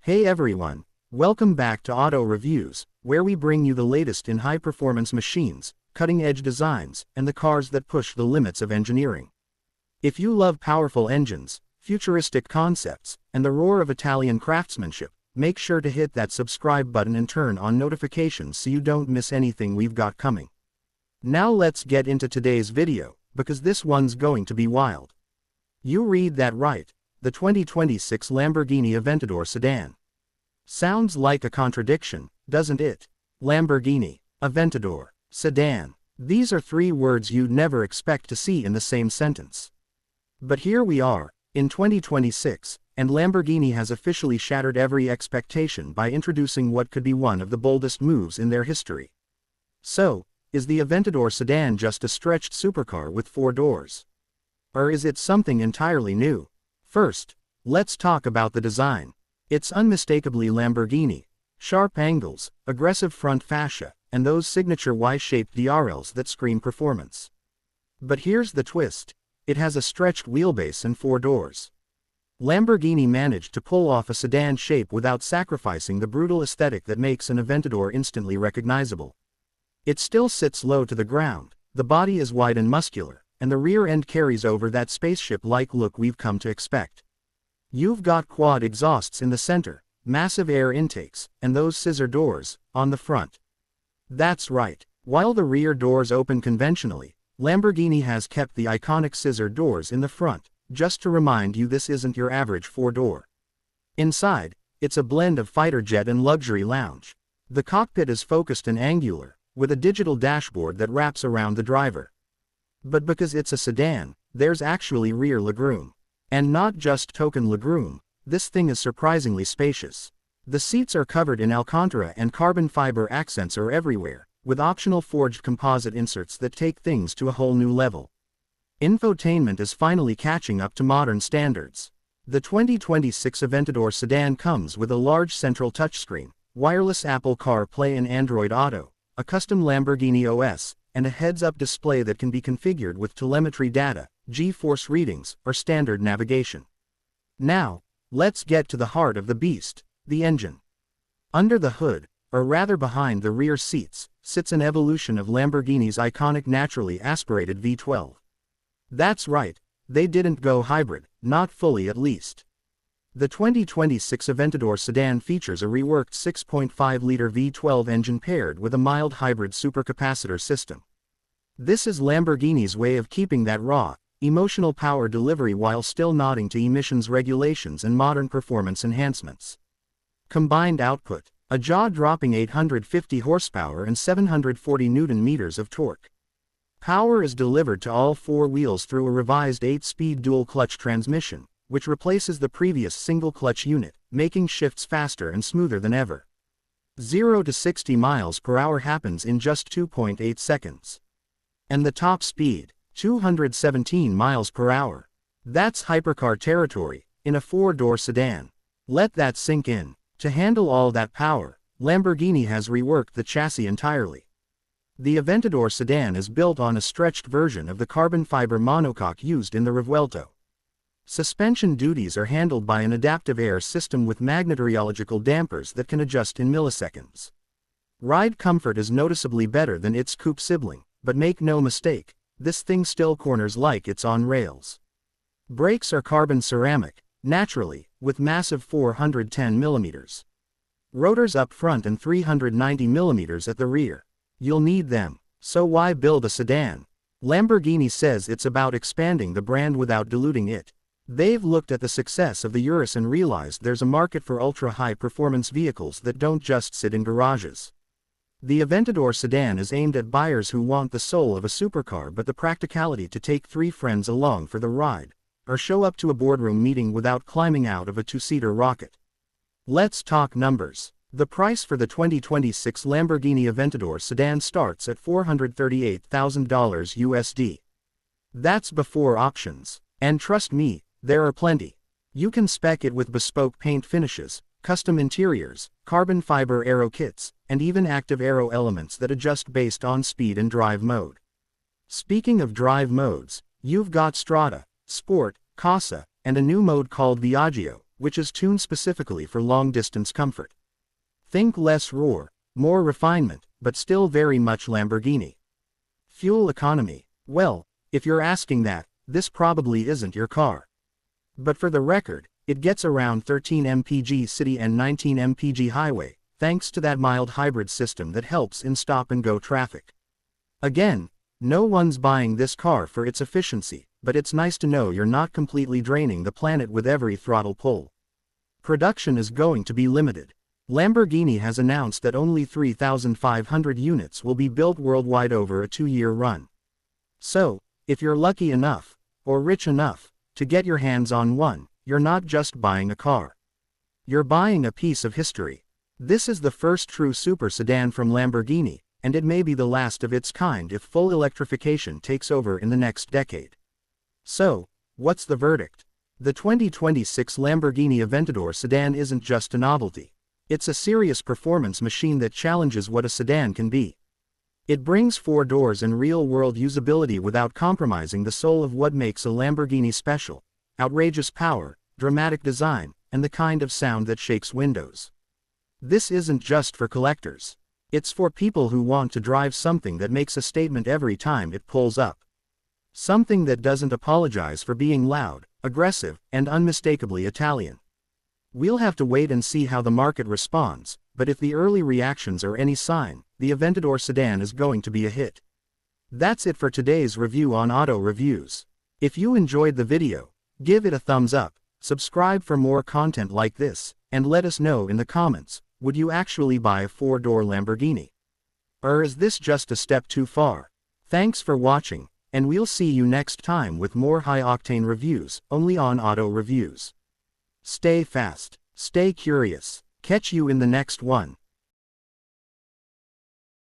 Hey everyone, welcome back to Auto Reviews, where we bring you the latest in high-performance machines, cutting-edge designs, and the cars that push the limits of engineering. If you love powerful engines, futuristic concepts, and the roar of Italian craftsmanship, make sure to hit that subscribe button and turn on notifications so you don't miss anything we've got coming. Now let's get into today's video, because this one's going to be wild. You read that right, the 2026 Lamborghini Aventador sedan. Sounds like a contradiction, doesn't it? Lamborghini, Aventador, sedan. These are three words you'd never expect to see in the same sentence. But here we are, in 2026, and Lamborghini has officially shattered every expectation by introducing what could be one of the boldest moves in their history. So, is the Aventador sedan just a stretched supercar with 4 doors? Or is it something entirely new? First, let's talk about the design. It's unmistakably Lamborghini. Sharp angles, aggressive front fascia, and those signature Y-shaped DRLs that scream performance. But here's the twist. It has a stretched wheelbase and 4 doors. Lamborghini managed to pull off a sedan shape without sacrificing the brutal aesthetic that makes an Aventador instantly recognizable. It still sits low to the ground, the body is wide and muscular, and the rear end carries over that spaceship-like look we've come to expect. You've got quad exhausts in the center, massive air intakes, and those scissor doors on the front. That's right, while the rear doors open conventionally, Lamborghini has kept the iconic scissor doors in the front, just to remind you this isn't your average 4-door. Inside, it's a blend of fighter jet and luxury lounge. The cockpit is focused and angular, with a digital dashboard that wraps around the driver. But because it's a sedan, there's actually rear legroom. And not just token legroom, this thing is surprisingly spacious. The seats are covered in Alcantara and carbon fiber accents are everywhere, with optional forged composite inserts that take things to a whole new level. Infotainment is finally catching up to modern standards. The 2026 Aventador sedan comes with a large central touchscreen, wireless Apple CarPlay and Android Auto, a custom Lamborghini OS, and a heads-up display that can be configured with telemetry data, G-force readings, or standard navigation. Now, let's get to the heart of the beast, the engine. Under the hood, or rather behind the rear seats, sits an evolution of Lamborghini's iconic naturally aspirated V12. That's right, they didn't go hybrid, not fully at least. The 2026 Aventador sedan features a reworked 6.5-liter V12 engine paired with a mild hybrid supercapacitor system. This is Lamborghini's way of keeping that raw, emotional power delivery while still nodding to emissions regulations and modern performance enhancements. Combined output, a jaw-dropping 850 horsepower and 740 Nm of torque. Power is delivered to all 4 wheels through a revised 8-speed dual-clutch transmission, which replaces the previous single-clutch unit, making shifts faster and smoother than ever. 0 to 60 miles per hour happens in just 2.8 seconds. And the top speed, 217 miles per hour. That's hypercar territory, in a 4-door sedan. Let that sink in. To handle all that power, Lamborghini has reworked the chassis entirely. The Aventador sedan is built on a stretched version of the carbon fiber monocoque used in the Revuelto. Suspension duties are handled by an adaptive air system with magnetorheological dampers that can adjust in milliseconds. Ride comfort is noticeably better than its coupe sibling, but make no mistake, this thing still corners like it's on rails. Brakes are carbon ceramic, naturally, with massive 410 mm. Rotors up front and 390 mm at the rear. You'll need them, so why build a sedan? Lamborghini says it's about expanding the brand without diluting it. They've looked at the success of the Urus and realized there's a market for ultra-high performance vehicles that don't just sit in garages. The Aventador sedan is aimed at buyers who want the soul of a supercar but the practicality to take 3 friends along for the ride, or show up to a boardroom meeting without climbing out of a 2-seater rocket. Let's talk numbers. The price for the 2026 Lamborghini Aventador sedan starts at $438,000 USD. That's before options. And trust me, there are plenty. You can spec it with bespoke paint finishes, custom interiors, carbon fiber aero kits, and even active aero elements that adjust based on speed and drive mode. Speaking of drive modes, you've got Strada, Sport, Casa, and a new mode called Viaggio, which is tuned specifically for long-distance comfort. Think less roar, more refinement, but still very much Lamborghini. Fuel economy. Well, if you're asking that, this probably isn't your car. But for the record, it gets around 13 mpg city and 19 mpg highway, thanks to that mild hybrid system that helps in stop-and-go traffic. Again, no one's buying this car for its efficiency, but it's nice to know you're not completely draining the planet with every throttle pull. Production is going to be limited. Lamborghini has announced that only 3,500 units will be built worldwide over a 2-year run. So, if you're lucky enough, or rich enough, to get your hands on one, you're not just buying a car. You're buying a piece of history. This is the first true super sedan from Lamborghini, and it may be the last of its kind if full electrification takes over in the next decade. So, what's the verdict? The 2026 Lamborghini Aventador sedan isn't just a novelty. It's a serious performance machine that challenges what a sedan can be. It brings 4 doors and real-world usability without compromising the soul of what makes a Lamborghini special: outrageous power, dramatic design, and the kind of sound that shakes windows. This isn't just for collectors. It's for people who want to drive something that makes a statement every time it pulls up. Something that doesn't apologize for being loud, aggressive, and unmistakably Italian. We'll have to wait and see how the market responds, but if the early reactions are any sign, the Aventador sedan is going to be a hit. That's it for today's review on Auto Reviews. If you enjoyed the video, give it a thumbs up, subscribe for more content like this, and let us know in the comments, would you actually buy a 4-door Lamborghini? Or is this just a step too far? Thanks for watching, and we'll see you next time with more high-octane reviews, only on Auto Reviews. Stay fast, stay curious, catch you in the next one.